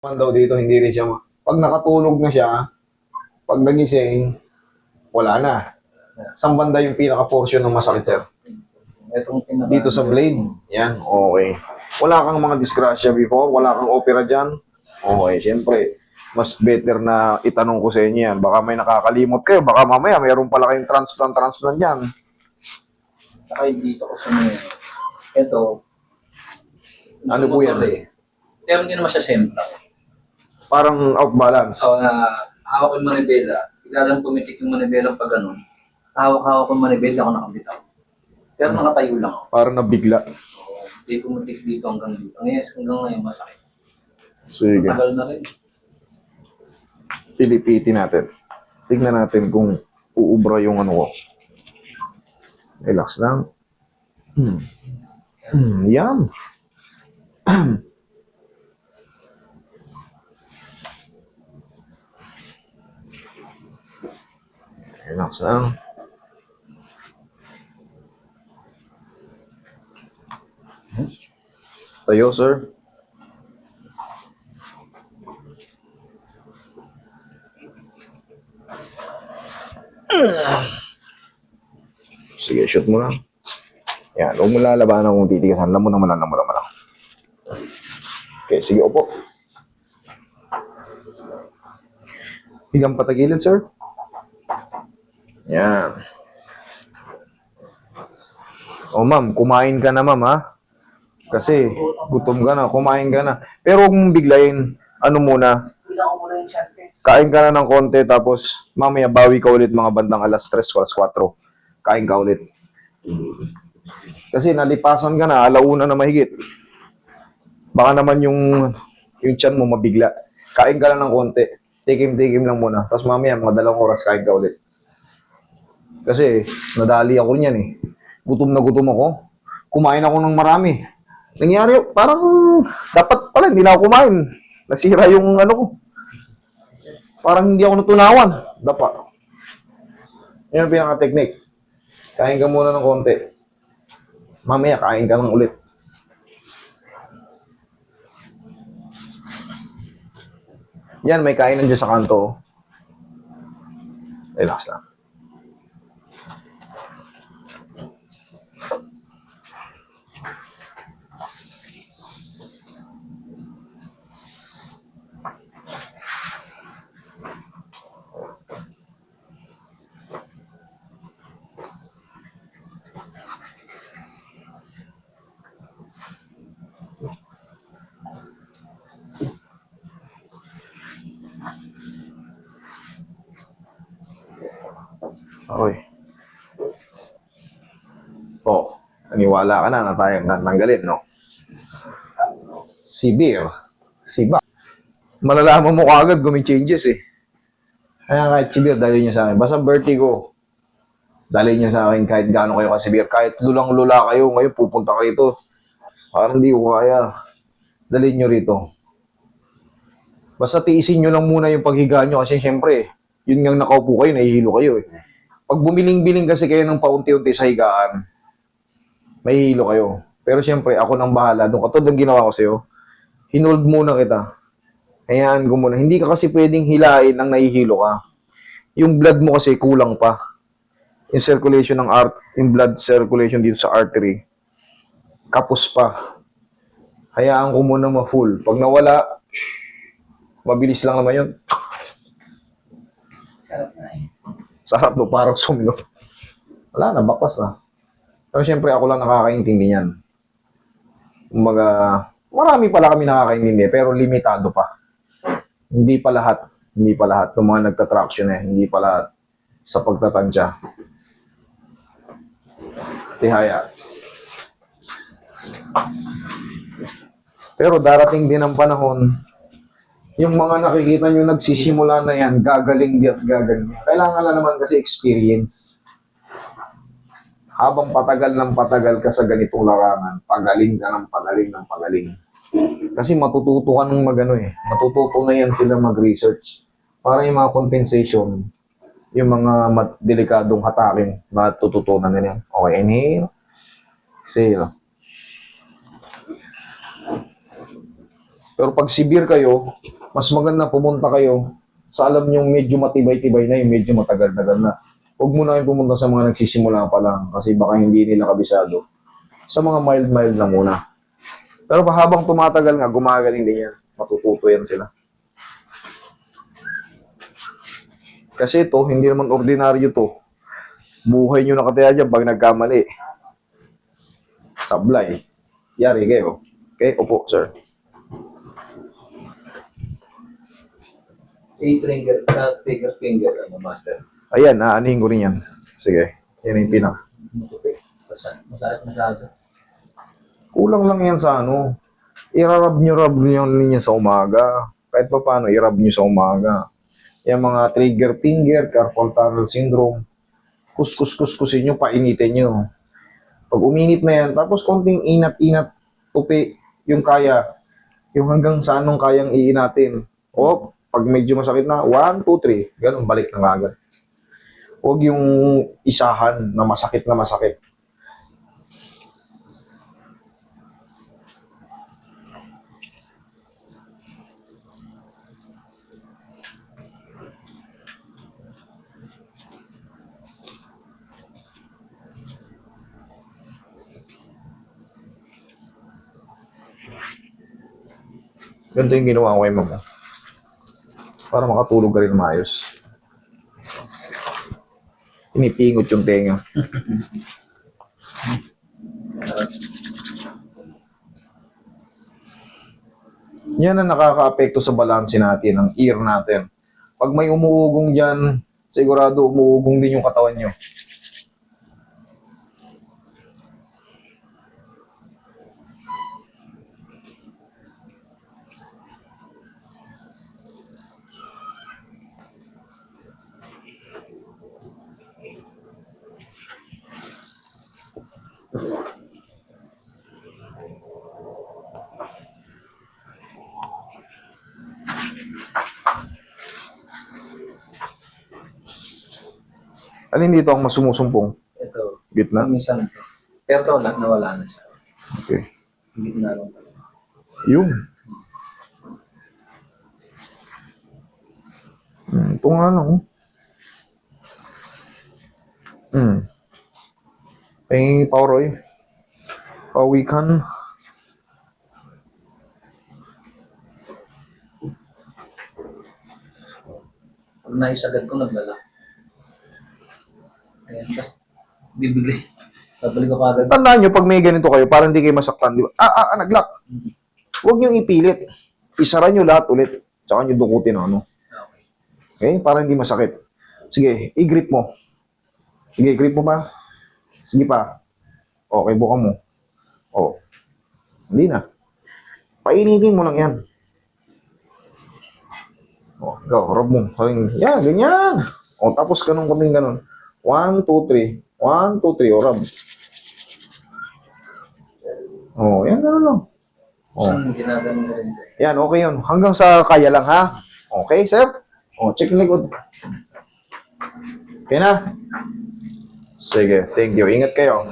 Naman daw dito, hindi rin siya, pag nakatulog na siya, pag nagising, wala na. Saan banda yung pinaka-portion ng masakit, sir? Itong pinaka... Dito sa blade. Yan, okay. Wala kang mga disgrasya before, wala kang opera dyan. Okay, siyempre, mas better na itanong ko sa inyo yan. Baka may nakakalimot kayo, baka mamaya mayroon pala kayong transplant dyan. Saka dito ko sa mga... Ito. Ano po yan? Pero hindi naman siya sentral. Parang out-balance. So, hawak ko yung manibela. Ilalang pumitik yung manibela pag ganun. Hawak-hawak ko yung manibela ako nakabitaw. Pero nakatayo lang ako. Parang nabigla. Hindi pumitik dito hanggang dito. Hanggang ngayon masakit. Sige. Tagal na rin. Pilipitin natin. Tignan natin kung uubra yung ano ko. Relax lang. Yan. Relax lang. Tayo, sir. Sige, shoot mo lang. Yan, huwag mo lalabanan kung titigasan. Lamon naman lang. Okay, sige, upo. Higang patagilid, sir. Yan. O, ma'am, kumain ka na, ma'am, ha? Kasi, gutom ka na, kumain ka na. Pero huwag mong biglayin, ano muna, Bilang ko muna yung syempre. kain ka na ng konti, tapos mamaya bawi ka ulit mga bandang alas 3 o alas 4. Kain ka ulit. Kasi nalipasan ka na, alauna na mahigit. Baka naman yung tiyan mo mabigla. Kain ka lang ng konti. Tikim-tikim lang muna. Tapos mamaya, mga 2 oras, kain ka ulit. Kasi, nadali ako niyan eh. Gutom na gutom ako. Kumain ako ng marami. Nangyari, parang, dapat pala, hindi na ako kumain. Nasira yung ano ko. Parang hindi ako natunawan. Dapat. Yan ang pinaka-technique. Kain ka muna ng konti. Mamaya, kain ka lang ulit. Yan, may kainan dyan sa kanto. Relax lang. Okay. Oh, naniwala ka na tayong natanggalin, no? Severe. Siba. Malalaman mo kagad kung may changes eh. Kaya kahit severe, dali niya sa akin. Basta vertigo, dali niya sa akin kahit gaano kayo ka-severe. Kahit lulang-lula kayo, ngayon pupunta ka rito. Parang di ko kaya. Dali niyo rito. Basta tiisin niyo lang muna yung paghiga niyo kasi syempre, yun nga nakaupo kayo, nahihilo kayo eh. Pag bumiling-biling kasi kayo ng paunti-unti sa higaan, mahihilo kayo. Pero syempre, ako nang bahala. Doon katulad ng ginawa ko sa'yo, hinold muna kita. Hayaan ko muna. Hindi ka kasi pwedeng hilain nang nahihilo ka. Yung blood mo kasi kulang pa. Yung circulation ng yung blood circulation dito sa artery, kapos pa. Hayaan ko muna ma-full. Pag nawala, mabilis lang naman yun. Sarap na eh. Sarap no, parang sumino. Wala na, baklas na. Pero syempre, ako lang nakakaintindi niyan. Kumbaga, marami pala kami nakakaintindi, pero limitado pa. Hindi pa lahat. Hindi pa lahat. Yung mga nagtatraction eh, hindi pa lahat sa pagtatansya. Tihaya. Pero darating din ang panahon, yung mga nakikita nyo nagsisimula na yan, gagaling di at gagaling. Kailangan na naman kasi experience. Habang patagal ng patagal ka sa ganitong larangan, pagaling ka ng pagaling ng pagaling. Kasi matututo ka ng magano eh. Matututo na yan sila mag-research. Para yung mga compensation, yung mga delikadong hatakin, matututunan nila yan. Okay, inhale. Exhale. Pero pag severe kayo, mas maganda pumunta kayo sa alam nyo medyo matibay-tibay na, yung medyo matagal-tagal na. Huwag mo na kayo pumunta sa mga nagsisimula pa lang kasi baka hindi nila kabisado. Sa mga mild-mild lang muna. Pero habang tumatagal nga, gumagaling din yan. Matututo yan sila. Kasi ito, hindi naman ordinaryo to. Buhay nyo nakataya dyan pag nagkamali. Sablay. Yari kayo. Okay, opo, sir. Trigger finger, master. Ayan, aanihin ko rin yan. Sige, yan yung pinak. Masakit masyado. Kulang lang yan sa ano. Rub nyo niya sa umaga. Kahit pa paano, i-rub nyo sa umaga. Yung mga trigger finger, carpal tunnel syndrome, kuskusin nyo, painitin nyo. Pag uminit na yan, tapos konting inat-inat, tupi, yung kaya, yung hanggang saan nung kayang iinatin. O, pag medyo masakit na, 1, 2, 3, ganun, balik na agad. Huwag yung isahan na masakit na masakit. Ganito yung ginawa ko kay mama. Para makatulog ka rin maayos. Pinipingot yung tenga. Yan ang nakaka-apekto sa balanse natin, ang ear natin. Pag may umuugong dyan, sigurado umuugong din yung katawan nyo. Alin dito ang mas sumusumpong? Ito. Gitna? Minsan ito. Pero ito, nawala na siya. Okay. Gitna lang talaga. Yun. Ito nga lang. Pahingin pa, Roy. Pawikan. Pag naisagad ko, naglala. Ayan, tapos bibigay. Babalik ako agad. Tandaan nyo, pag may ganito kayo, para hindi kayo masaktan, di ba? Nag-lock. Huwag nyo ipilit. Isara nyo lahat ulit. Tsaka nyo dukutin, ano. Okay. Okay? Para hindi masakit. Sige, i-grip mo. Sige, grip mo pa. Sige pa. Okay, buka mo. Oh. Hindi na. Painitin mo lang yan. Oh, go, rub mo. Yan, ganyan. O, tapos ganun, kunting ganun. 1, 2, 3. 1, 2, 3. O, rub. Oh, yan, ganun lang. Oh. Saan ginagano mo rin ito? Yan, okay yun. Hanggang sa kaya lang, ha? Okay, sir? O, check yung likod. Okay na? Sige, thank you. Ingat kayo.